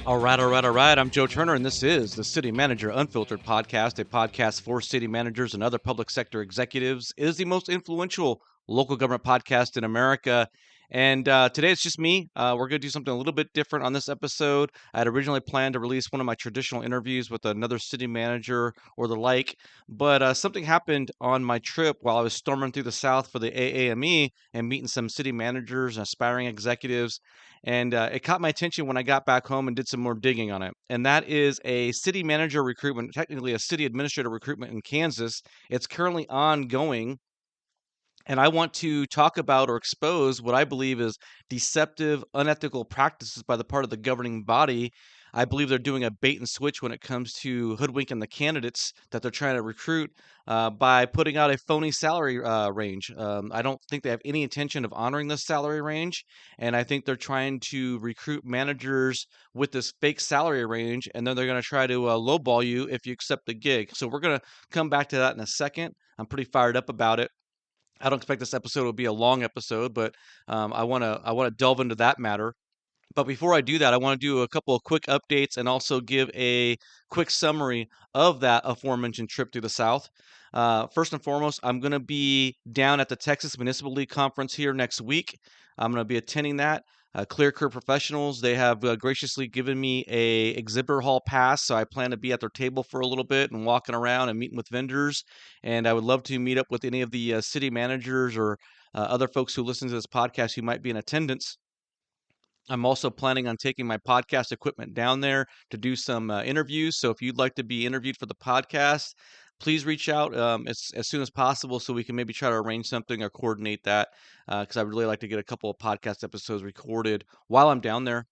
All right. I'm Joe Turner, and this is the City Manager Unfiltered podcast, a podcast for city managers and other public sector executives. It is the most influential local government podcast in America. And today it's just me. We're going to do something a little bit different on this episode. I had originally planned to release one of my traditional interviews with another city manager or the like, but something happened on my trip while I was storming through the South for the AAME and meeting some city managers and aspiring executives. And it caught my attention when I got back home and did some more digging on it. And that is a city manager recruitment, technically a city administrator recruitment in Kansas. It's currently ongoing. And I want to talk about or expose what I believe is deceptive, unethical practices by the part of the governing body. I believe they're doing a bait and switch when it comes to hoodwinking the candidates that they're trying to recruit by putting out a phony salary range. I don't think they have any intention of honoring this salary range. And I think they're trying to recruit managers with this fake salary range. And then they're going to try to lowball you if you accept the gig. So we're going to come back to that in a second. I'm pretty fired up about it. I don't expect this episode will be a long episode, but I wanna delve into that matter. But before I do that, I want to do a couple of quick updates and also give a quick summary of that aforementioned trip through the South. First and foremost, I'm going to be down at the Texas Municipal League Conference here next week. I'm going to be attending that. Clear Curve Professionals, they have graciously given me a exhibitor hall pass, so I plan to be at their table for a little bit and walking around and meeting with vendors. And I would love to meet up with any of the city managers or other folks who listen to this podcast who might be in attendance. I'm also planning on taking my podcast equipment down there to do some interviews. So if you'd like to be interviewed for the podcast, please reach out as soon as possible so we can maybe try to arrange something or coordinate that because I'd really like to get a couple of podcast episodes recorded while I'm down there.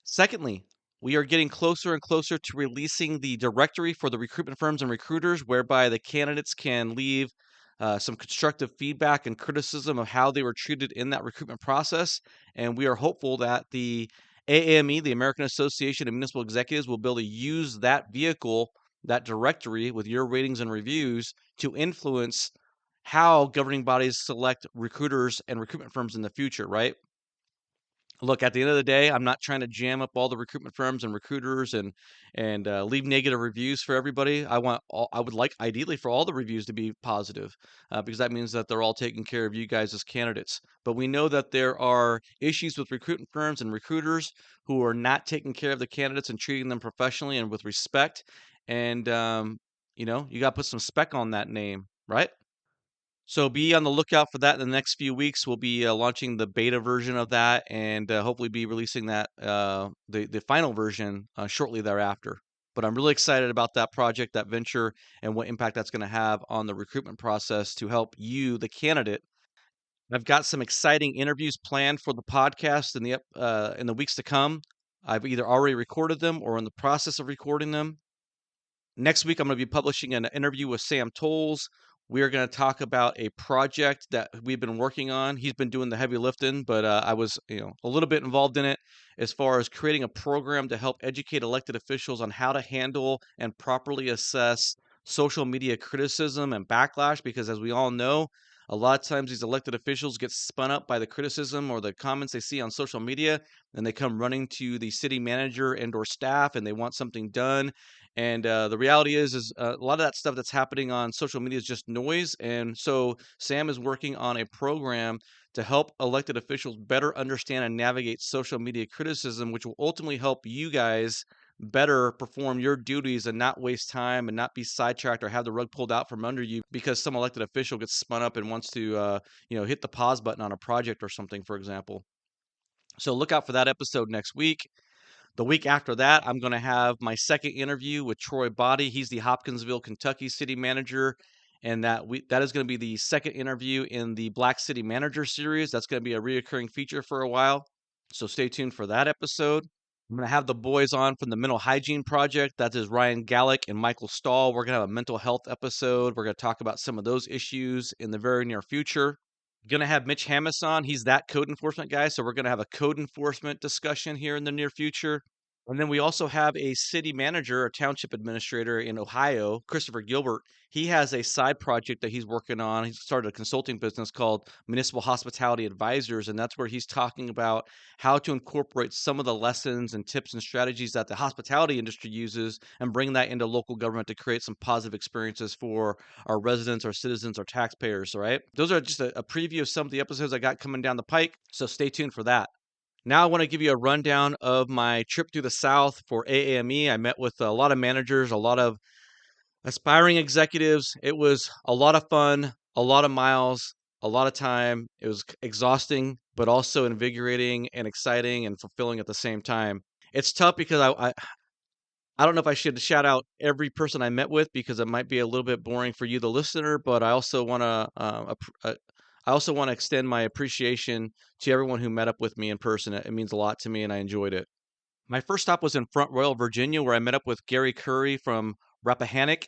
Secondly, we are getting closer and closer to releasing the directory for the recruitment firms and recruiters, whereby the candidates can leave some constructive feedback and criticism of how they were treated in that recruitment process. And we are hopeful that the AAME, the American Association of Municipal Executives, will be able to use that vehicle, that directory with your ratings and reviews to influence how governing bodies select recruiters and recruitment firms in the future, right? Look, at the end of the day, I'm not trying to jam up all the recruitment firms and recruiters and leave negative reviews for everybody. I would like ideally for all the reviews to be positive because that means that they're all taking care of you guys as candidates. But we know that there are issues with recruitment firms and recruiters who are not taking care of the candidates and treating them professionally and with respect. And you got to put some spec on that name, right? So be on the lookout for that in the next few weeks. We'll be launching the beta version of that and hopefully be releasing that the final version shortly thereafter. But I'm really excited about that project, that venture, and what impact that's going to have on the recruitment process to help you, the candidate. I've got some exciting interviews planned for the podcast in the weeks to come. I've either already recorded them or in the process of recording them. Next week, I'm going to be publishing an interview with Sam Tolles. We are going to talk about a project that we've been working on. He's been doing the heavy lifting, but I was, a little bit involved in it as far as creating a program to help educate elected officials on how to handle and properly assess social media criticism and backlash. Because as we all know, a lot of times these elected officials get spun up by the criticism or the comments they see on social media, and they come running to the city manager and/or staff, and they want something done. And the reality is a lot of that stuff that's happening on social media is just noise. And so Sam is working on a program to help elected officials better understand and navigate social media criticism, which will ultimately help you guys better perform your duties and not waste time and not be sidetracked or have the rug pulled out from under you because some elected official gets spun up and wants to hit the pause button on a project or something, for example. So look out for that episode next week. The week after that, I'm going to have my second interview with Troy Body. He's the Hopkinsville, Kentucky city manager. And that is going to be the second interview in the Black City Manager series. That's going to be a reoccurring feature for a while. So stay tuned for that episode. I'm going to have the boys on from the Mental Hygiene Project. That is Ryan Gallick and Michael Stahl. We're going to have a mental health episode. We're going to talk about some of those issues in the very near future. Going to have Mitch Hammis on. He's that code enforcement guy. So we're going to have a code enforcement discussion here in the near future. And then we also have a city manager, a township administrator in Ohio, Christopher Gilbert. He has a side project that he's working on. He's started a consulting business called Municipal Hospitality Advisors, and that's where he's talking about how to incorporate some of the lessons and tips and strategies that the hospitality industry uses and bring that into local government to create some positive experiences for our residents, our citizens, our taxpayers, right? Those are just a preview of some of the episodes I got coming down the pike, so stay tuned for that. Now I want to give you a rundown of my trip through the South for AAME. I met with a lot of managers, a lot of aspiring executives. It was a lot of fun, a lot of miles, a lot of time. It was exhausting, but also invigorating and exciting and fulfilling at the same time. It's tough because I don't know if I should shout out every person I met with because it might be a little bit boring for you, the listener. But I also want to extend my appreciation to everyone who met up with me in person. It means a lot to me, and I enjoyed it. My first stop was in Front Royal, Virginia, where I met up with Gary Curry from Rappahannock,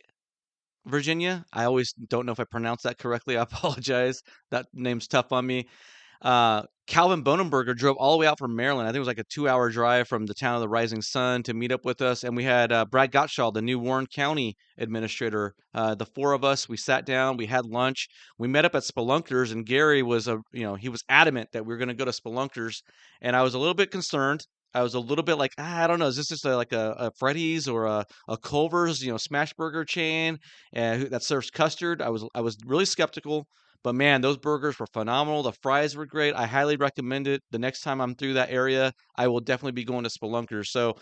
Virginia. I always don't know if I pronounced that correctly. I apologize. That name's tough on me. Calvin Bonenberger drove all the way out from Maryland. I think it was like a 2-hour drive from the town of the Rising Sun to meet up with us. And we had Brad Gottschall, the new Warren County administrator. The four of us, we sat down, we had lunch, we met up at Spelunkers, and Gary was he was adamant that we were going to go to Spelunkers, and I was a little bit concerned. I was a little bit like, I don't know, is this just like a Freddy's or a Culver's, smash burger chain that serves custard? I was really skeptical. But man, those burgers were phenomenal. The fries were great. I highly recommend it. The next time I'm through that area, I will definitely be going to Spelunkers. So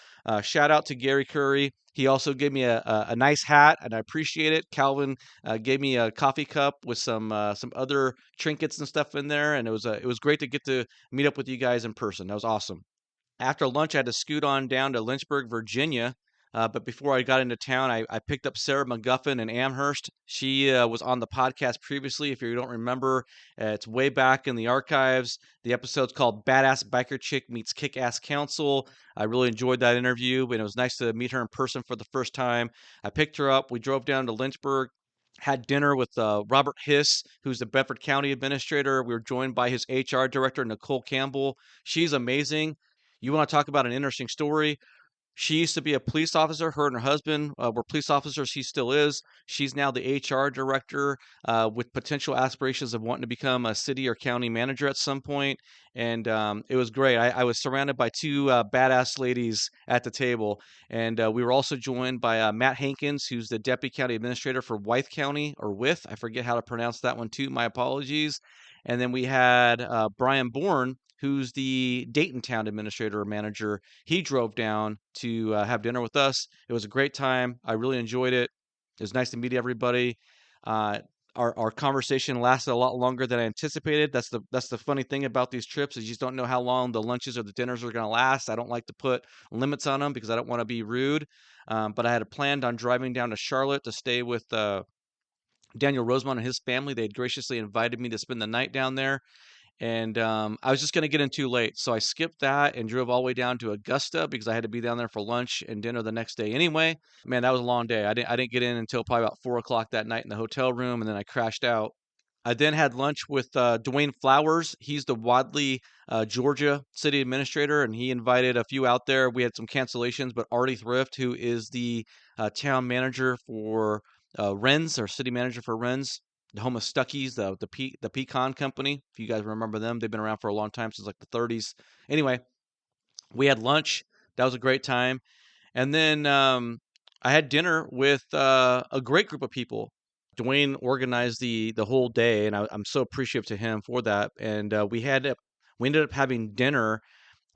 shout out to Gary Curry. He also gave me a nice hat, and I appreciate it. Calvin gave me a coffee cup with some other trinkets and stuff in there, and it was great to get to meet up with you guys in person. That was awesome. After lunch, I had to scoot on down to Lynchburg, Virginia. But before I got into town, I picked up Sarah McGuffin in Amherst. She was on the podcast previously. If you don't remember, it's way back in the archives. The episode's called Badass Biker Chick Meets Kick-Ass Counsel. I really enjoyed that interview, and it was nice to meet her in person for the first time. I picked her up. We drove down to Lynchburg, had dinner with Robert Hiss, who's the Bedford County Administrator. We were joined by his HR Director, Nicole Campbell. She's amazing. You want to talk about an interesting story? She used to be a police officer. Her and her husband were police officers. He still is. She's now the HR director with potential aspirations of wanting to become a city or county manager at some point. And it was great. I was surrounded by two badass ladies at the table. And we were also joined by Matt Hankins, who's the deputy county administrator for Wythe County, or Wythe. I forget how to pronounce that one too. My apologies. And then we had Brian Bourne, who's the Dayton town administrator or manager. He drove down to have dinner with us. It was a great time. I really enjoyed it. It was nice to meet everybody. Uh, our conversation lasted a lot longer than I anticipated. That's the funny thing about these trips is you just don't know how long the lunches or the dinners are going to last. I don't like to put limits on them because I don't want to be rude. But I had planned on driving down to Charlotte to stay with Daniel Rosemont and his family. They had graciously invited me to spend the night down there. And I was just going to get in too late. So I skipped that and drove all the way down to Augusta because I had to be down there for lunch and dinner the next day anyway. Man, that was a long day. I didn't get in until probably about 4 o'clock that night in the hotel room, and then I crashed out. I then had lunch with Dwayne Flowers. He's the Wadley, Georgia city administrator, and he invited a few out there. We had some cancellations, but Artie Thrift, who is the town manager for Ren's, or city manager for Ren's, the home of Stuckey's, the pecan company. If you guys remember them, they've been around for a long time, since like the 30s. Anyway, we had lunch. That was a great time. And then I had dinner with a great group of people. Dwayne organized the whole day, and I'm so appreciative to him for that. And we ended up having dinner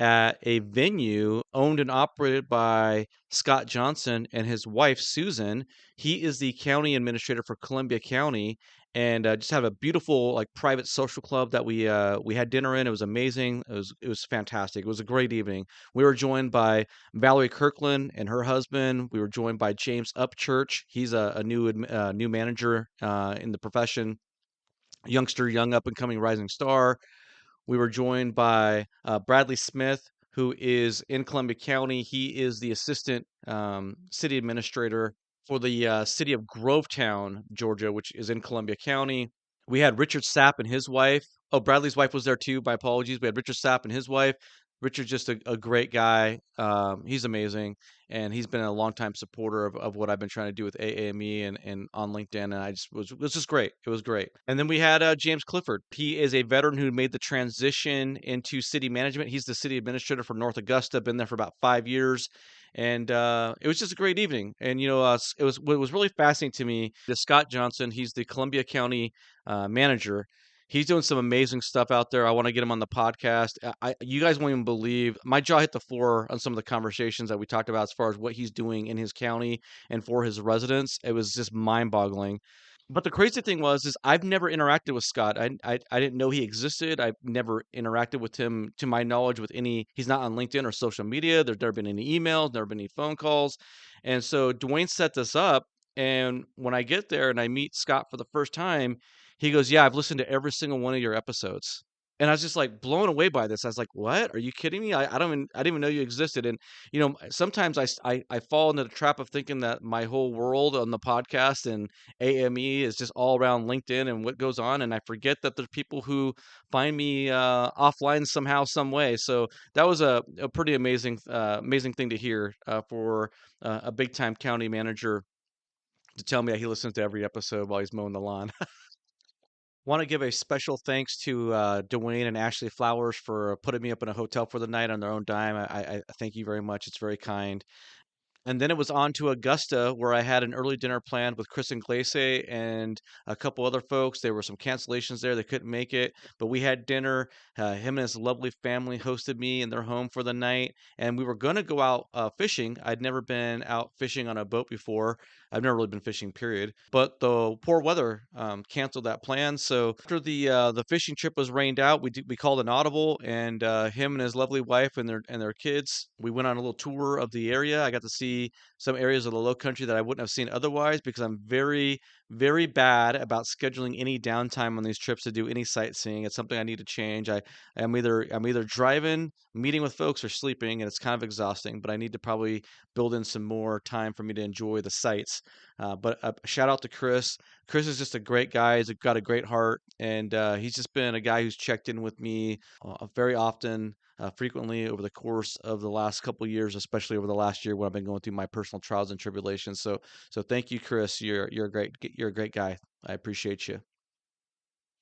at a venue owned and operated by Scott Johnson and his wife Susan. He is the county administrator for Columbia County, and just have a beautiful like private social club that we had dinner in. It was amazing. It was fantastic. It was a great evening. We were joined by Valerie Kirkland and her husband. We were joined by James Upchurch. He's a new manager in the profession, young up and coming rising star. We were joined by Bradley Smith, who is in Columbia County. He is the assistant city administrator for the city of Grovetown, Georgia, which is in Columbia County. We had Richard Sapp and his wife. Oh, Bradley's wife was there too. My apologies. We had Richard Sapp and his wife. Richard's just a great guy. He's amazing, and he's been a longtime supporter of what I've been trying to do with AAME and on LinkedIn. And I just was it was just great. It was great. And then we had James Clifford. He is a veteran who made the transition into city management. He's the city administrator for North Augusta. Been there for about 5 years, and it was just a great evening. And it was what was really fascinating to me is Scott Johnson. He's the Columbia County manager. He's doing some amazing stuff out there. I want to get him on the podcast. You guys won't even believe my jaw hit the floor on some of the conversations that we talked about as far as what he's doing in his county and for his residents. It was just mind-boggling. But the crazy thing is I've never interacted with Scott. I didn't know he existed. I've never interacted with him, to my knowledge, with any. He's not on LinkedIn or social media. There's never been any emails, never been any phone calls, and so Dwayne set this up. And when I get there and I meet Scott for the first time, he goes, "Yeah, I've listened to every single one of your episodes." And I was just like blown away by this. I was like, "What? Are you kidding me? I didn't even know you existed." And sometimes I fall into the trap of thinking that my whole world on the podcast and AME is just all around LinkedIn and what goes on, and I forget that there's people who find me offline somehow, some way. So that was a pretty amazing thing to hear for a big time county manager to tell me that he listens to every episode while he's mowing the lawn. Want to give a special thanks to Dwayne and Ashley Flowers for putting me up in a hotel for the night on their own dime. I thank you very much. It's very kind. And then it was on to Augusta, where I had an early dinner planned with Chris and Glace and a couple other folks. There were some cancellations there; they couldn't make it, but we had dinner. Him and his lovely family hosted me in their home for the night, and we were going to go out fishing. I'd never been out fishing on a boat before. I've never really been fishing, period. But the poor weather canceled that plan. So after the fishing trip was rained out, we called an audible, and him and his lovely wife and their kids. We went on a little tour of the area. I got to see some areas of the Low Country that I wouldn't have seen otherwise because I'm very bad about scheduling any downtime on these trips to do any sightseeing. It's something I need to change. I'm either driving, meeting with folks, or sleeping, and it's kind of exhausting. But I need to probably build in some more time for me to enjoy the sights. But shout out to Chris. Chris is just a great guy. He's got a great heart, and he's just been a guy who's checked in with me very often, frequently over the course of the last couple of years, especially over the last year when I've been going through my personal trials and tribulations. So thank you, Chris. You're a great guy. I appreciate you.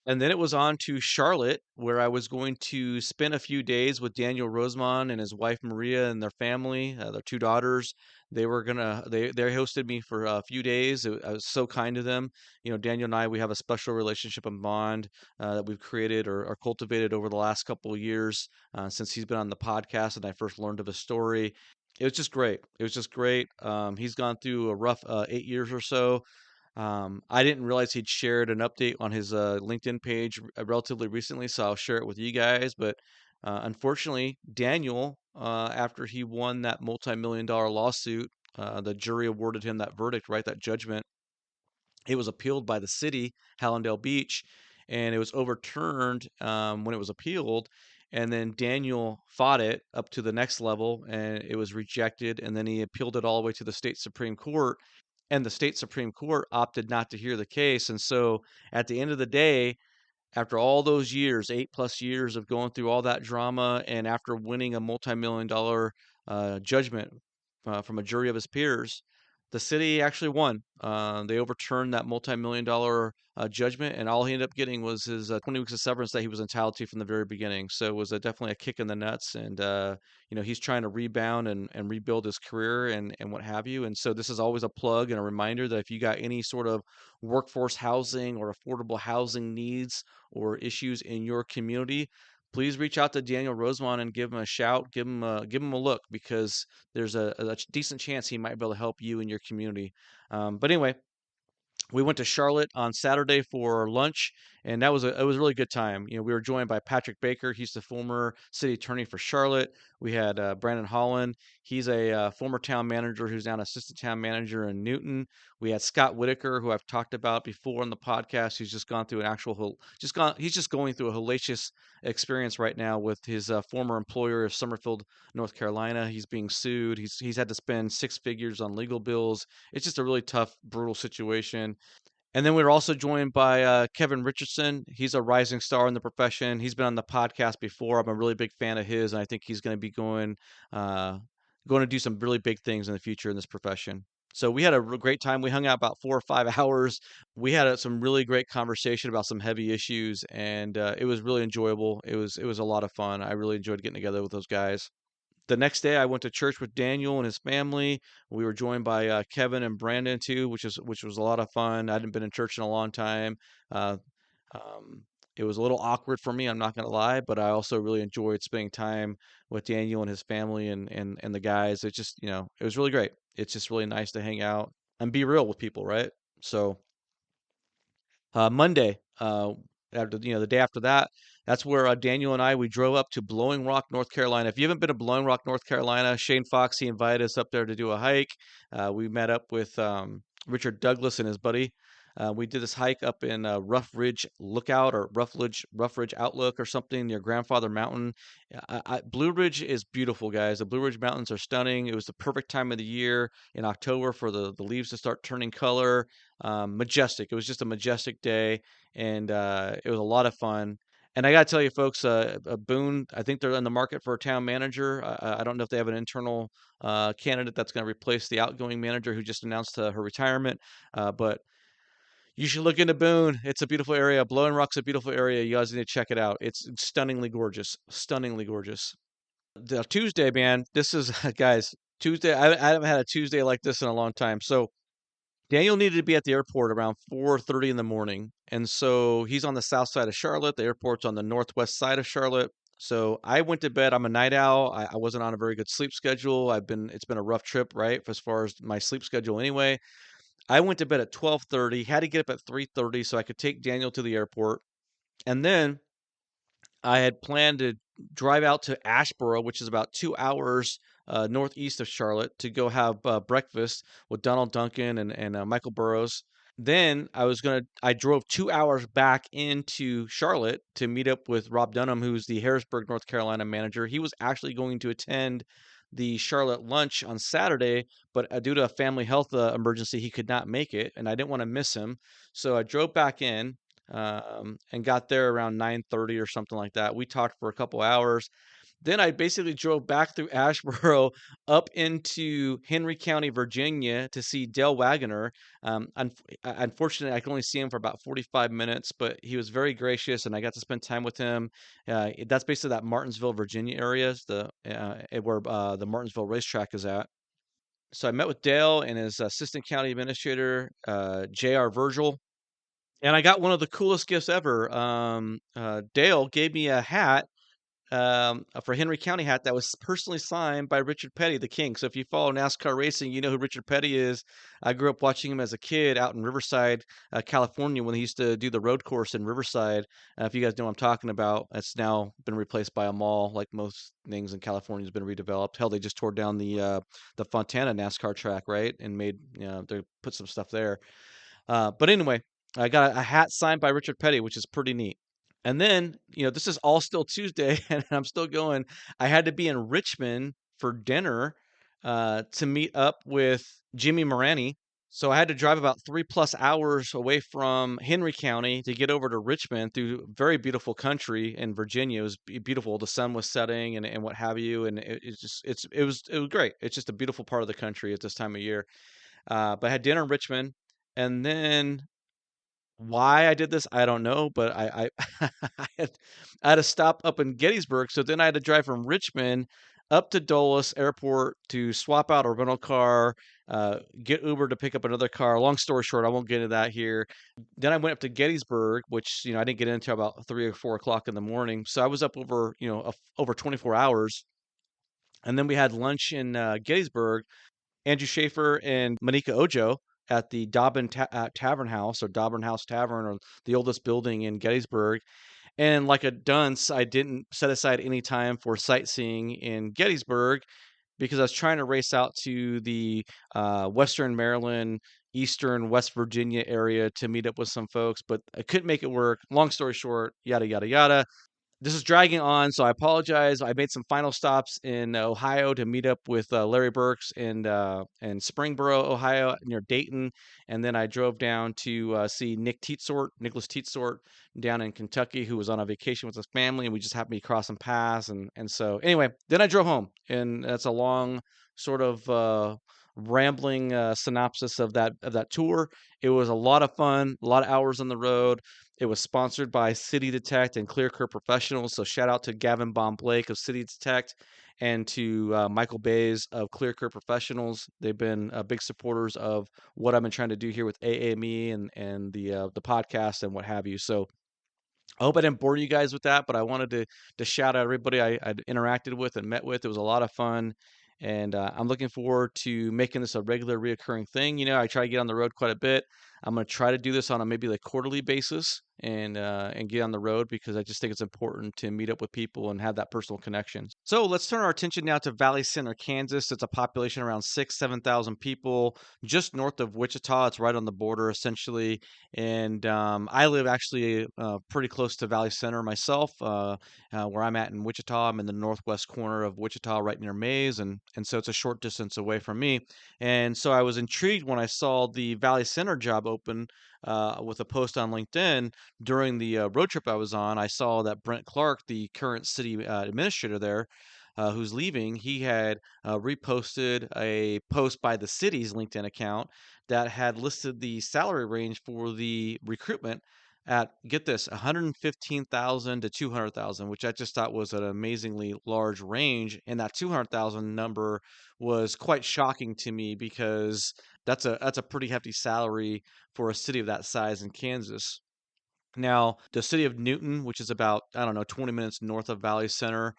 And then it was on to Charlotte, where I was going to spend a few days with Daniel Rosemond and his wife Maria and their family, their two daughters. They hosted me for a few days. I was so kind to them. Daniel and I, we have a special relationship and bond that we've created or cultivated over the last couple of years since he's been on the podcast and I first learned of his story. It was just great. It was just great. He's gone through a rough 8 years or so. I didn't realize he'd shared an update on his LinkedIn page relatively recently, so I'll share it with you guys. But unfortunately, Daniel, after he won that multi-million-dollar lawsuit, the jury awarded him that verdict, right? That judgment. It was appealed by the city, Hallandale Beach, and it was overturned when it was appealed. And then Daniel fought it up to the next level, and it was rejected. And then he appealed it all the way to the state Supreme Court, and the state Supreme Court opted not to hear the case. And so at the end of the day, after all those years, 8+ years of going through all that drama, and after winning a multi-million-dollar judgment from a jury of his peers, the city actually won. They overturned that multi-million-dollar judgment, and all he ended up getting was his 20 weeks of severance that he was entitled to from the very beginning. So it was definitely a kick in the nuts, and he's trying to rebound and rebuild his career and what have you. And so this is always a plug and a reminder that if you got any sort of workforce housing or affordable housing needs or issues in your community, please reach out to Daniel Rosemont and give him a shout, give him a look, because there's a decent chance he might be able to help you in your community. But anyway, we went to Charlotte on Saturday for lunch, and it was a really good time. We were joined by Patrick Baker. He's the former city attorney for Charlotte. We had Brandon Holland. He's a former town manager who's now an assistant town manager in Newton. We had Scott Whitaker, who I've talked about before on the podcast. He's just gone through an actual he's just going through a hellacious experience right now with his former employer of Summerfield, North Carolina. He's being sued. He's had to spend six figures on legal bills. It's just a really tough, brutal situation. And then we were also joined by Kevin Richardson. He's a rising star in the profession. He's been on the podcast before. I'm a really big fan of his, and I think he's going to be uh, going to do some really big things in the future in this profession. So we had a great time. We hung out about 4 or 5 hours. We had some really great conversation about some heavy issues, and it was really enjoyable. It was a lot of fun. I really enjoyed getting together with those guys. The next day, I went to church with Daniel and his family. We were joined by Kevin and Brandon too, which was a lot of fun. I hadn't been in church in a long time. Uh, um, it was a little awkward for me, I'm not gonna lie, but I also really enjoyed spending time with Daniel and his family and the guys. It just, it was really great. It's just really nice to hang out and be real with people, right? So Monday, after the day after that, that's where Daniel and we drove up to Blowing Rock, North Carolina. If you haven't been to Blowing Rock, North Carolina, Shane Fox, he invited us up there to do a hike. We met up with Richard Douglas and his buddy. We did this hike up in Rough Ridge Lookout or Rough Ridge Outlook or something near Grandfather Mountain. Blue Ridge is beautiful, guys. The Blue Ridge Mountains are stunning. It was the perfect time of the year in October for the leaves to start turning color. Majestic. It was just a majestic day, and it was a lot of fun. And I got to tell you, folks, Boone, I think they're in the market for a town manager. I don't know if they have an internal candidate that's going to replace the outgoing manager who just announced her retirement. But you should look into Boone. It's a beautiful area. Blowing Rock's a beautiful area. You guys need to check it out. It's stunningly gorgeous. Stunningly gorgeous. The Tuesday, man, this is, guys, Tuesday. I haven't had a Tuesday like this in a long time. So Daniel needed to be at the airport around 4:30 in the morning, and so he's on the south side of Charlotte. The airport's on the northwest side of Charlotte. So I went to bed. I'm a night owl. I wasn't on a very good sleep schedule. It's been a rough trip, right, as far as my sleep schedule anyway. I went to bed at 12:30, had to get up at 3:30 so I could take Daniel to the airport. And then I had planned to drive out to Asheboro, which is about 2 hours northeast of Charlotte, to go have breakfast with Donald Duncan and Michael Burrows. Then I drove 2 hours back into Charlotte to meet up with Rob Dunham, who's the Harrisburg, North Carolina manager. He was actually going to attend the Charlotte lunch on Saturday, but due to a family health emergency, he could not make it, and I didn't want to miss him. So I drove back in and got there around 9:30 or something like that. We talked for a couple hours. Then I basically drove back through Asheboro up into Henry County, Virginia to see Dale Wagoner. Unfortunately, I could only see him for about 45 minutes, but he was very gracious and I got to spend time with him. That's basically that Martinsville, Virginia area, is where the Martinsville racetrack is at. So I met with Dale and his assistant county administrator, J.R. Virgil. And I got one of the coolest gifts ever. Dale gave me a hat for Henry County hat that was personally signed by Richard Petty, the King. So if you follow NASCAR racing, you know who Richard Petty is. I grew up watching him as a kid out in Riverside, California, when he used to do the road course in Riverside. If you guys know what I'm talking about, it's now been replaced by a mall, like most things in California has been redeveloped. Hell, they just tore down the Fontana NASCAR track, right, and made they put some stuff there. But anyway, I got a hat signed by Richard Petty, which is pretty neat. And then, this is all still Tuesday, and I'm still going. I had to be in Richmond for dinner to meet up with Jimmy Morani. So I had to drive about 3+ hours away from Henry County to get over to Richmond through very beautiful country in Virginia. It was beautiful. The sun was setting and what have you. And it was great. It's just a beautiful part of the country at this time of year. But I had dinner in Richmond, and then why I did this, I don't know, but I had to stop up in Gettysburg, so then I had to drive from Richmond up to Dulles Airport to swap out a rental car, get Uber to pick up another car. Long story short, I won't get into that here. Then I went up to Gettysburg, which I didn't get into about 3 or 4 o'clock in the morning. So I was up over 24 hours, and then we had lunch in Gettysburg. Andrew Schaefer and Monica Ojo at the Tavern House, or Dobbin House Tavern, or the oldest building in Gettysburg. And like a dunce, I didn't set aside any time for sightseeing in Gettysburg because I was trying to race out to the Western Maryland, Eastern West Virginia area to meet up with some folks, but I couldn't make it work. Long story short, yada, yada, yada. this is dragging on, so I apologize. I made some final stops in Ohio to meet up with Larry Burks and Springboro, Ohio, near Dayton, and then I drove down to see Nicholas Teetsort, down in Kentucky, who was on a vacation with his family, and we just happened to be crossing paths, and so anyway, then I drove home, and that's a long sort of rambling synopsis of that tour. It was a lot of fun, a lot of hours on the road. It was sponsored by City Detect and ClearCurve Professionals. So shout out to Gavin Baum Blake of City Detect and to Michael Bays of ClearCurve Professionals. They've been big supporters of what I've been trying to do here with AAME and the podcast and what have you. So I hope I didn't bore you guys with that, but I wanted to shout out everybody I'd interacted with and met with. It was a lot of fun, and I'm looking forward to making this a regular, reoccurring thing. I try to get on the road quite a bit. I'm going to try to do this on a maybe like quarterly basis and get on the road because I just think it's important to meet up with people and have that personal connection. So let's turn our attention now to Valley Center, Kansas. It's a population around 7,000 people, just north of Wichita. It's right on the border, essentially. And I live actually pretty close to Valley Center myself, where I'm at in Wichita. I'm in the northwest corner of Wichita, right near Mays, and so it's a short distance away from me. And so I was intrigued when I saw the Valley Center job open with a post on LinkedIn during the road trip I was on. I saw that Brent Clark, the current city administrator there, who's leaving, he had reposted a post by the city's LinkedIn account that had listed the salary range for the recruitment at, get this, 115,000 to 200,000, which I just thought was an amazingly large range. And that 200,000 number was quite shocking to me because that's a pretty hefty salary for a city of that size in Kansas. Now, the city of Newton, which is about, I don't know, 20 minutes north of Valley Center,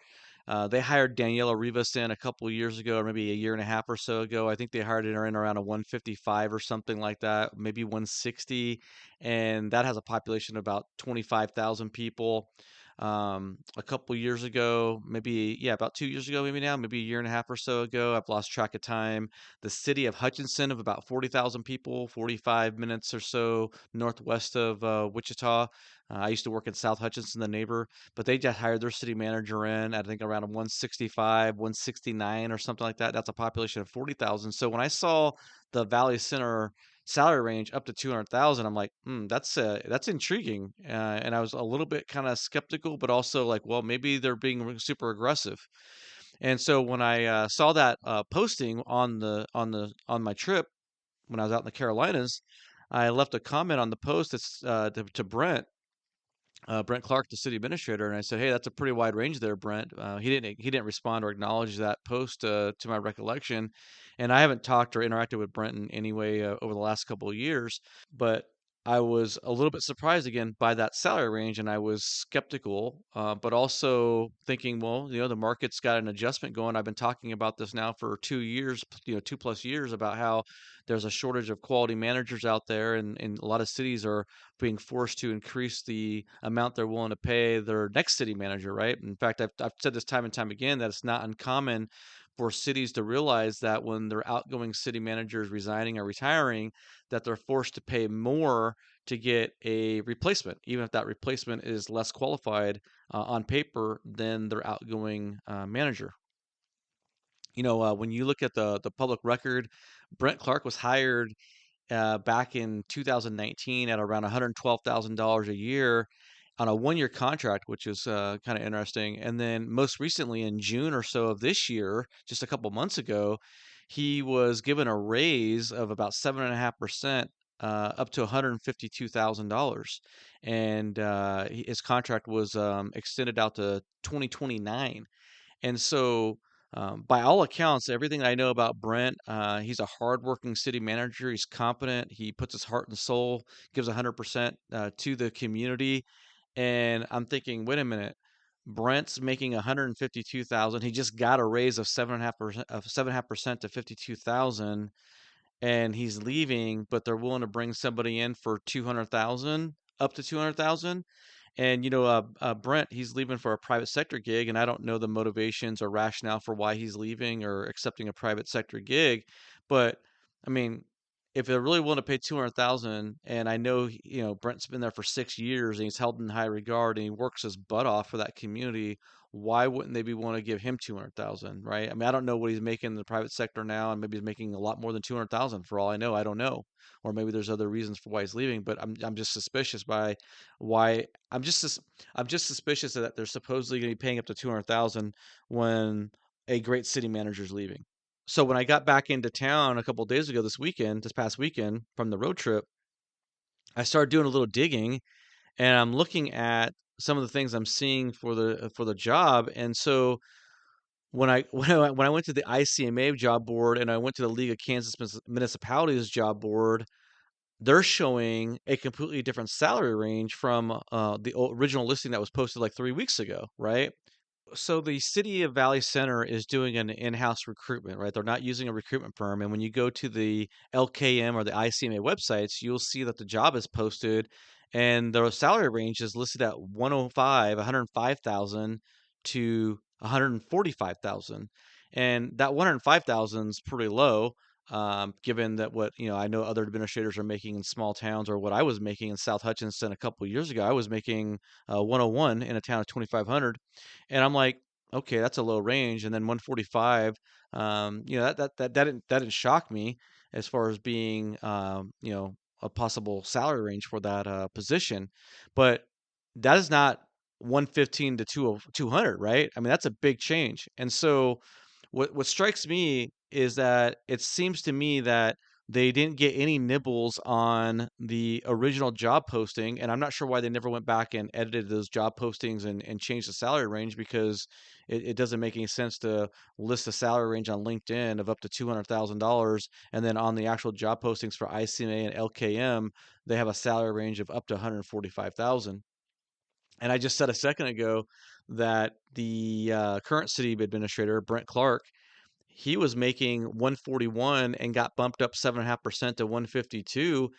they hired Daniela Rivas in a couple of years ago, or maybe a year and a half or so ago. I think they hired her in around a 155 or something like that, maybe 160. And that has a population of about 25,000 people. A couple years ago, maybe, yeah, about 2 years ago, maybe now, maybe a year and a half or so ago, I've lost track of time. The city of Hutchinson of about 40,000 people, 45 minutes or so northwest of Wichita. I used to work in South Hutchinson, the neighbor, but they just hired their city manager in, I think around a 165, 169 or something like that. That's a population of 40,000. So when I saw the Valley Center salary range up to 200,000, I'm like, that's intriguing. And I was a little bit kind of skeptical, but also like, well, maybe they're being super aggressive. And so when I saw that posting on my trip when I was out in the Carolinas, I left a comment on the post that's to Brent Clark, the city administrator, and I said, "Hey, that's a pretty wide range there, Brent." He didn't respond or acknowledge that post to my recollection, and I haven't talked or interacted with Brent in any way over the last couple of years. But I was a little bit surprised again by that salary range, and I was skeptical, but also thinking, well, the market's got an adjustment going. I've been talking about this now for 2 years, 2+ years, about how there's a shortage of quality managers out there, and a lot of cities are being forced to increase the amount they're willing to pay their next city manager, right? In fact, I've said this time and time again that it's not uncommon for cities to realize that when their outgoing city manager is resigning or retiring, that they're forced to pay more to get a replacement, even if that replacement is less qualified on paper than their outgoing manager. When you look at the public record, Brent Clark was hired back in 2019 at around $112,000 a year on a 1-year contract, which is kind of interesting. And then most recently in June or so of this year, just a couple months ago, he was given a raise of about 7.5%. Up to $152,000, and his contract was extended out to 2029. And so, by all accounts, everything I know about Brent, he's a hardworking city manager. He's competent. He puts his heart and soul, gives 100% to the community. And I'm thinking, wait a minute, Brent's making 152,000. He just got a raise of 7.5% to 52,000, and he's leaving, but they're willing to bring somebody in for 200,000, up to 200,000. And Brent, he's leaving for a private sector gig, and I don't know the motivations or rationale for why he's leaving or accepting a private sector gig. But I mean, if they're really willing to pay 200,000, and I know, Brent's been there for 6 years and he's held in high regard and he works his butt off for that community, why wouldn't they be willing to give him 200,000, right? I mean, I don't know what he's making in the private sector now, and maybe he's making a lot more than 200,000 for all I know. I don't know, or maybe there's other reasons for why he's leaving. But I'm just suspicious by why I'm just suspicious that they're supposedly going to be paying up to 200,000 when a great city manager is leaving. So when I got back into town a couple of days ago this past weekend from the road trip, I started doing a little digging and I'm looking at some of the things I'm seeing for the job. And so when I went to the ICMA job board and I went to the League of Kansas Municipalities job board, they're showing a completely different salary range from the original listing that was posted like 3 weeks ago, right? So the city of Valley Center is doing an in-house recruitment, right? They're not using a recruitment firm. And when you go to the LKM or the ICMA websites, you'll see that the job is posted and the salary range is listed at 105,000 to 145,000. And that 105,000 is pretty low, given that what, I know other administrators are making in small towns, or what I was making in South Hutchinson a couple of years ago. I was making 101 in a town of 2,500. And I'm like, okay, that's a low range. And then 145, that didn't shock me as far as being, a possible salary range for that position. But that is not 115 to 200, right? I mean, that's a big change. And so what strikes me is that it seems to me that they didn't get any nibbles on the original job posting, and I'm not sure why they never went back and edited those job postings and changed the salary range, because it doesn't make any sense to list a salary range on LinkedIn of up to $200,000, and then on the actual job postings for ICMA and LKM, they have a salary range of up to 145,000. And I just said a second ago that the current city administrator, Brent Clark, he was making 141 and got bumped up 7.5% to 152.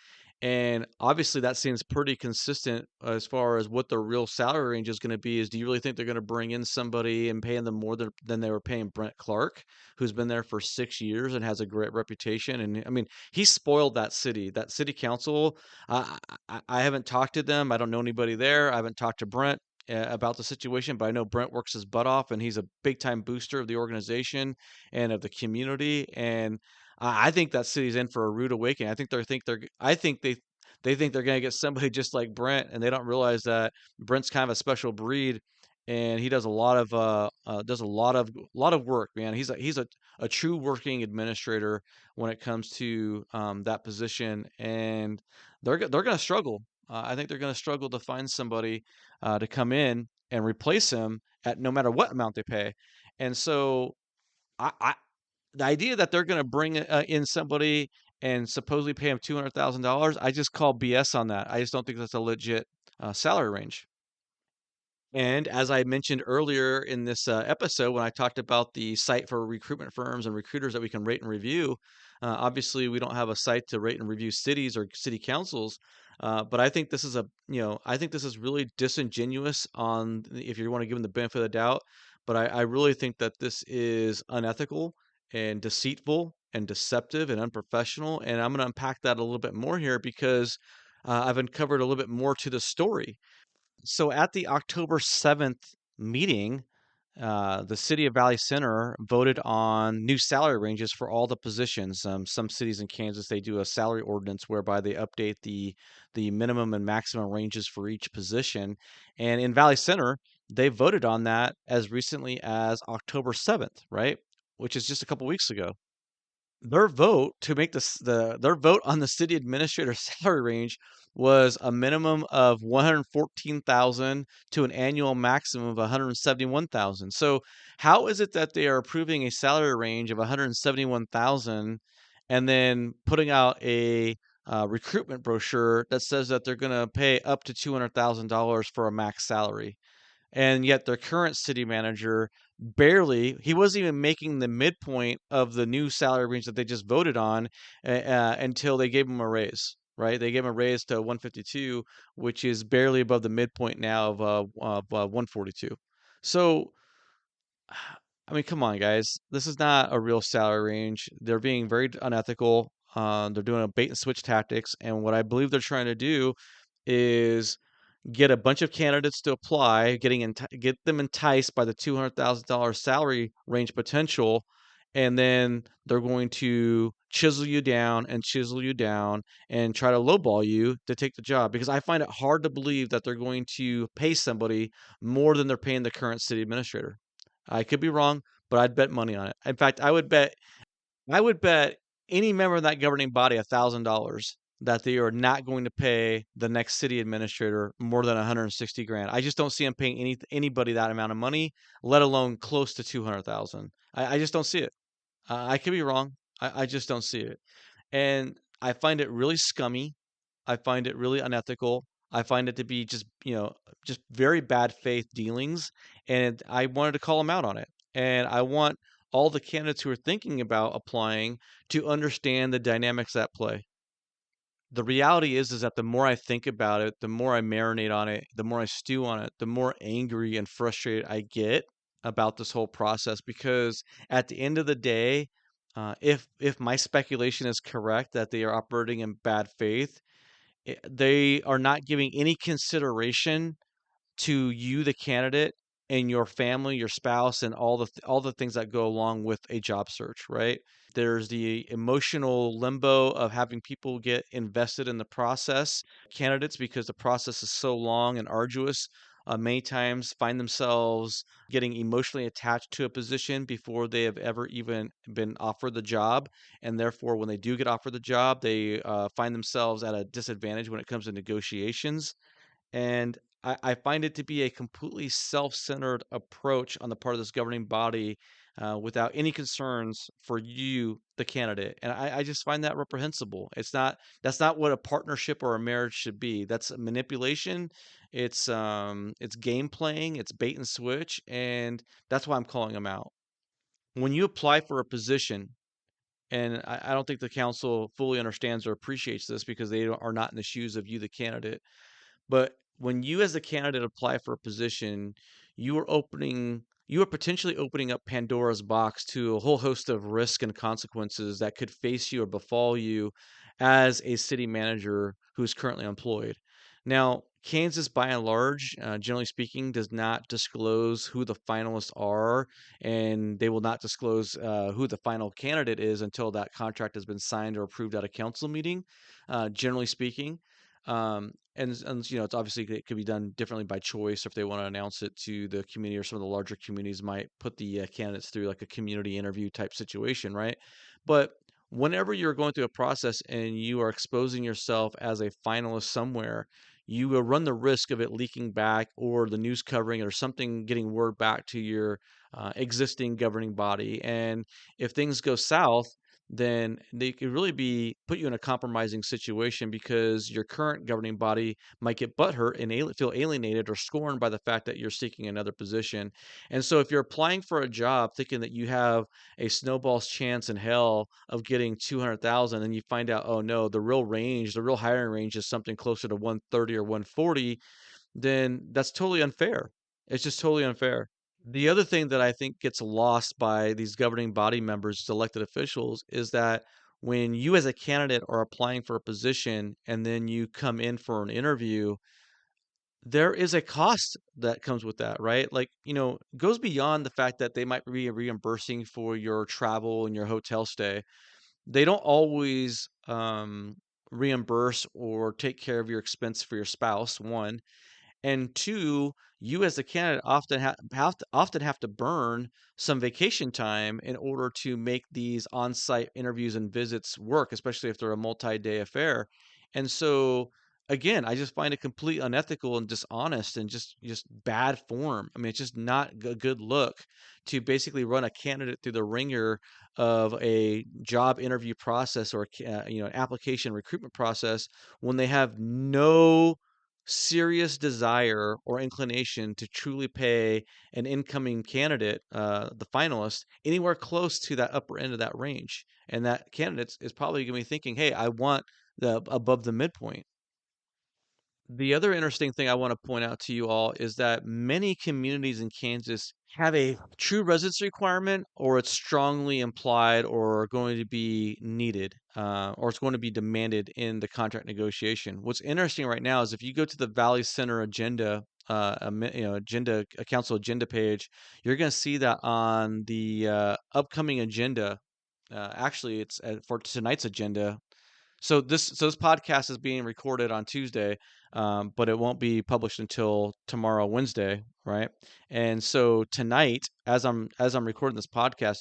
And obviously that seems pretty consistent as far as what the real salary range is going to be. Is, do you really think they're going to bring in somebody and paying them more than they were paying Brent Clark, who's been there for 6 years and has a great reputation? And I mean, he spoiled that city council. I haven't talked to them. I don't know anybody there. I haven't talked to Brent about the situation, but I know Brent works his butt off and he's a big time booster of the organization and of the community. And I think that city's in for a rude awakening. I think they think they're going to get somebody just like Brent, and they don't realize that Brent's kind of a special breed, and he does a lot of work, man. He's a true working administrator when it comes to that position, and they're going to struggle. I think they're going to struggle to find somebody to come in and replace him at no matter what amount they pay. And so I the idea that they're going to bring in somebody and supposedly pay him $200,000, I just call BS on that. I just don't think that's a legit salary range. And as I mentioned earlier in this episode, when I talked about the site for recruitment firms and recruiters that we can rate and review, obviously we don't have a site to rate and review cities or city councils. But I think this is I think this is really disingenuous if you want to give them the benefit of the doubt. But I really think that this is unethical and deceitful and deceptive and unprofessional. And I'm going to unpack that a little bit more here because I've uncovered a little bit more to the story. So at the October 7th meeting, the city of Valley Center voted on new salary ranges for all the positions. Some cities in Kansas, they do a salary ordinance whereby they update the minimum and maximum ranges for each position. And in Valley Center, they voted on that as recently as October 7th, right? Which is just a couple weeks ago. Their vote to make their vote on the city administrator salary range was a minimum of 114,000 to an annual maximum of 171,000. So how is it that they are approving a salary range of 171,000 and then putting out a recruitment brochure that says that they're going to pay up to $200,000 for a max salary? And yet their current city manager he wasn't even making the midpoint of the new salary range that they just voted on until they gave him a raise, right? They gave him a raise to 152, which is barely above the midpoint now of 142. So I mean, come on, guys. This is not a real salary range. They're being very unethical. They're doing a bait and switch tactics, and what I believe they're trying to do is get a bunch of candidates to apply, get them enticed by the $200,000 salary range potential, and then they're going to chisel you down and try to lowball you to take the job. Because I find it hard to believe that they're going to pay somebody more than they're paying the current city administrator. I could be wrong, but I'd bet money on it. In fact, I would bet any member of that governing body $1,000 that they are not going to pay the next city administrator more than 160 grand. I just don't see them paying anybody that amount of money, let alone close to 200,000. I just don't see it. I could be wrong. I just don't see it. And I find it really scummy. I find it really unethical. I find it to be just very bad faith dealings. And I wanted to call them out on it. And I want all the candidates who are thinking about applying to understand the dynamics at play. The reality is that the more I think about it, the more I marinate on it, the more I stew on it, the more angry and frustrated I get about this whole process. Because at the end of the day, if my speculation is correct that they are operating in bad faith, they are not giving any consideration to you, the candidate, and your family, your spouse, and all the things that go along with a job search, right? There's the emotional limbo of having people get invested in the process, candidates, because the process is so long and arduous. Many times find themselves getting emotionally attached to a position before they have ever even been offered the job. And therefore, when they do get offered the job, they find themselves at a disadvantage when it comes to negotiations. And I find it to be a completely self-centered approach on the part of this governing body, without any concerns for you, the candidate. And I just find that reprehensible. That's not what a partnership or a marriage should be. That's manipulation. It's game playing. It's bait and switch, and that's why I'm calling them out. When you apply for a position, and I don't think the council fully understands or appreciates this because are not in the shoes of you, the candidate. But when you as a candidate apply for a position, you are potentially opening up Pandora's box to a whole host of risk and consequences that could face you or befall you as a city manager who's currently employed. Now, Kansas, by and large, generally speaking, does not disclose who the finalists are, and they will not disclose who the final candidate is until that contract has been signed or approved at a council meeting. Generally speaking, and it's obviously it could be done differently by choice, or if they want to announce it to the community, or some of the larger communities might put the candidates through like a community interview type situation, right? But whenever you're going through a process and you are exposing yourself as a finalist somewhere, you will run the risk of it leaking back, or the news covering it, or something getting word back to your existing governing body. And if things go south, then they could really be put you in a compromising situation, because your current governing body might get butthurt and feel alienated or scorned by the fact that you're seeking another position. And so if you're applying for a job thinking that you have a snowball's chance in hell of getting 200,000, and you find out, oh no, the real hiring range is something closer to 130 or 140, then that's totally unfair. It's just totally unfair. The other thing that I think gets lost by these governing body members, elected officials, is that when you as a candidate are applying for a position and then you come in for an interview, there is a cost that comes with that, right? Like, goes beyond the fact that they might be reimbursing for your travel and your hotel stay. They don't always reimburse or take care of your expense for your spouse, one. And two, you as a candidate often have to burn some vacation time in order to make these on-site interviews and visits work, especially if they're a multi-day affair. And so, again, I just find it completely unethical and dishonest and just bad form. I mean, it's just not a good look to basically run a candidate through the ringer of a job interview process, or an application recruitment process, when they have no serious desire or inclination to truly pay an incoming candidate, the finalist, anywhere close to that upper end of that range. And that candidate is probably going to be thinking, hey, I want the above the midpoint. The other interesting thing I want to point out to you all is that many communities in Kansas have a true residence requirement, or it's strongly implied or going to be needed, or it's going to be demanded in the contract negotiation. What's interesting right now is if you go to the Valley Center agenda, a council agenda page, you're going to see that on the upcoming agenda. Actually, it's for tonight's agenda. So this podcast is being recorded on Tuesday, but it won't be published until tomorrow, Wednesday, right? And so tonight, as I'm recording this podcast,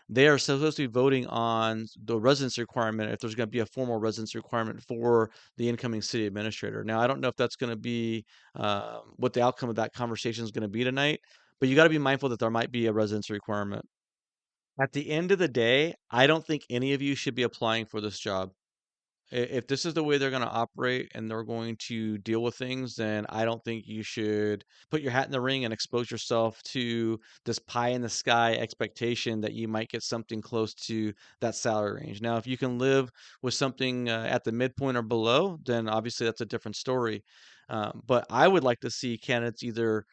they are supposed to be voting on the residence requirement, if there's going to be a formal residence requirement for the incoming city administrator. Now, I don't know if that's going to be what the outcome of that conversation is going to be tonight, but you got to be mindful that there might be a residence requirement. At the end of the day, I don't think any of you should be applying for this job. If this is the way they're going to operate and they're going to deal with things, then I don't think you should put your hat in the ring and expose yourself to this pie in the sky expectation that you might get something close to that salary range. Now, if you can live with something at the midpoint or below, then obviously that's a different story. But I would like to see candidates either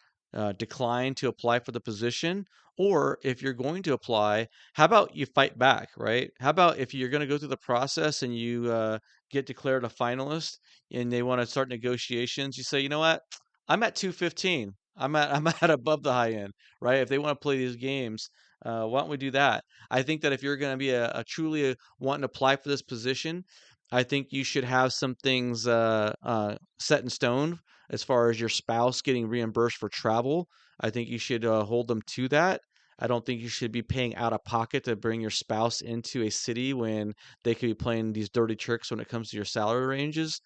decline to apply for the position, or if you're going to apply, how about you fight back, right? How about if you're going to go through the process and you get declared a finalist and they want to start negotiations, you say, you know what? I'm at 215. I'm at above the high end, right? If they want to play these games, why don't we do that? I think that if you're going to be a truly wanting to apply for this position, I think you should have some things set in stone as far as your spouse getting reimbursed for travel. I think you should hold them to that. I don't think you should be paying out of pocket to bring your spouse into a city when they could be playing these dirty tricks when it comes to your salary ranges.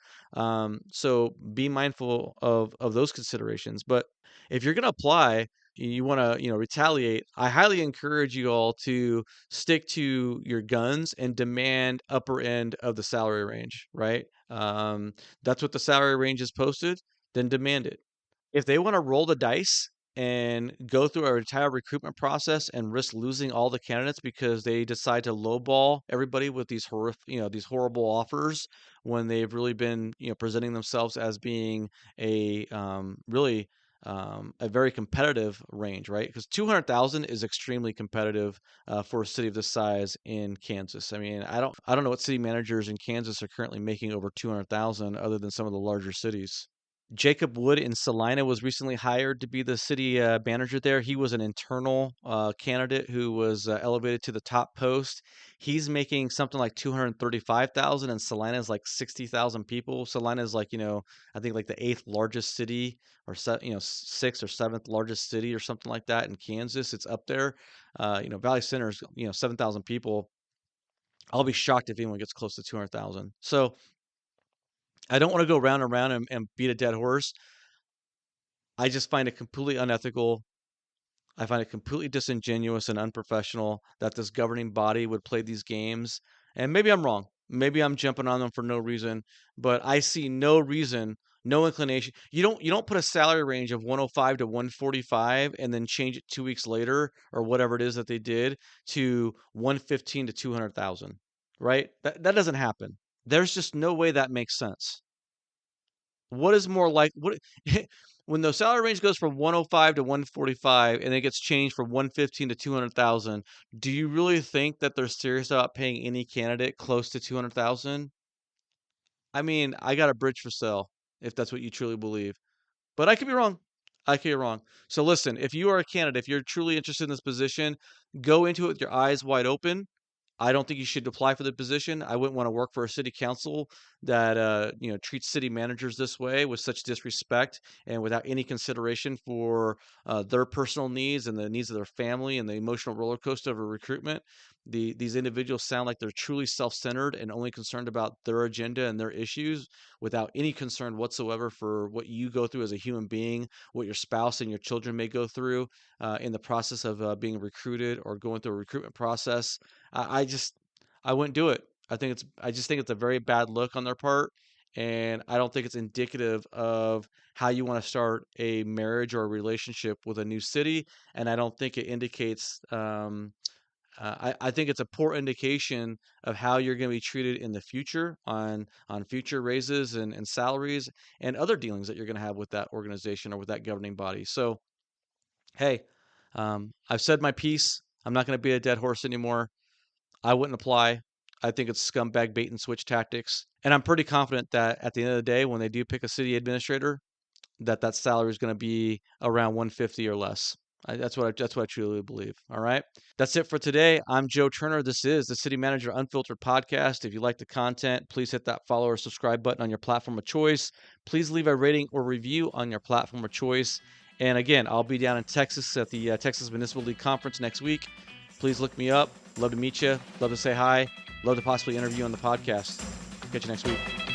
So be mindful of those considerations. But if you're going to apply, you want to retaliate. I highly encourage you all to stick to your guns and demand upper end of the salary range. Right? That's what the salary range is posted. Then demand it. If they want to roll the dice and go through our entire recruitment process and risk losing all the candidates because they decide to lowball everybody with these these horrible offers when they've really been, presenting themselves as being a really a very competitive range, right? Because 200,000 is extremely competitive for a city of this size in Kansas. I mean, I don't know what city managers in Kansas are currently making over 200,000 other than some of the larger cities. Jacob Wood in Salina was recently hired to be the city manager there. He was an internal candidate who was elevated to the top post. He's making something like 235,000, and Salina is like 60,000 people. Salina is like, I think like the eighth largest city, or sixth or seventh largest city or something like that in Kansas. It's up there. Valley Center is 7,000 people. I'll be shocked if anyone gets close to 200,000. So I don't want to go round and round and beat a dead horse. I just find it completely unethical. I find it completely disingenuous and unprofessional that this governing body would play these games. And maybe I'm wrong. Maybe I'm jumping on them for no reason, but I see no reason, no inclination. You don't put a salary range of 105 to 145 and then change it 2 weeks later or whatever it is that they did to 115 to 200,000, right? That doesn't happen. There's just no way that makes sense. What is more like what when the salary range goes from 105 to 145 and it gets changed from 115 to 200,000, do you really think that they're serious about paying any candidate close to 200,000? I mean, I got a bridge for sale if that's what you truly believe. But I could be wrong. I could be wrong. So listen, if you are a candidate, if you're truly interested in this position, go into it with your eyes wide open. I don't think you should apply for the position. I wouldn't want to work for a city council that treats city managers this way with such disrespect and without any consideration for their personal needs and the needs of their family and the emotional roller coaster of a recruitment. These individuals sound like they're truly self-centered and only concerned about their agenda and their issues without any concern whatsoever for what you go through as a human being, what your spouse and your children may go through in the process of being recruited or going through a recruitment process. I wouldn't do it. I just think it's a very bad look on their part, and I don't think it's indicative of how you want to start a marriage or a relationship with a new city, and I don't think it indicates I think it's a poor indication of how you're going to be treated in the future on future raises and salaries and other dealings that you're going to have with that organization or with that governing body. So, hey, I've said my piece. I'm not going to be a dead horse anymore. I wouldn't apply. I think it's scumbag bait and switch tactics. And I'm pretty confident that at the end of the day, when they do pick a city administrator, that salary is going to be around 150 or less. That's what I truly believe. All right. That's it for today. I'm Joe Turner. This is the City Manager Unfiltered podcast. If you like the content, please hit that follow or subscribe button on your platform of choice. Please leave a rating or review on your platform of choice. And again, I'll be down in Texas at the Texas Municipal League Conference next week. Please look me up. Love to meet you. Love to say hi. Love to possibly interview you on the podcast. Catch you next week.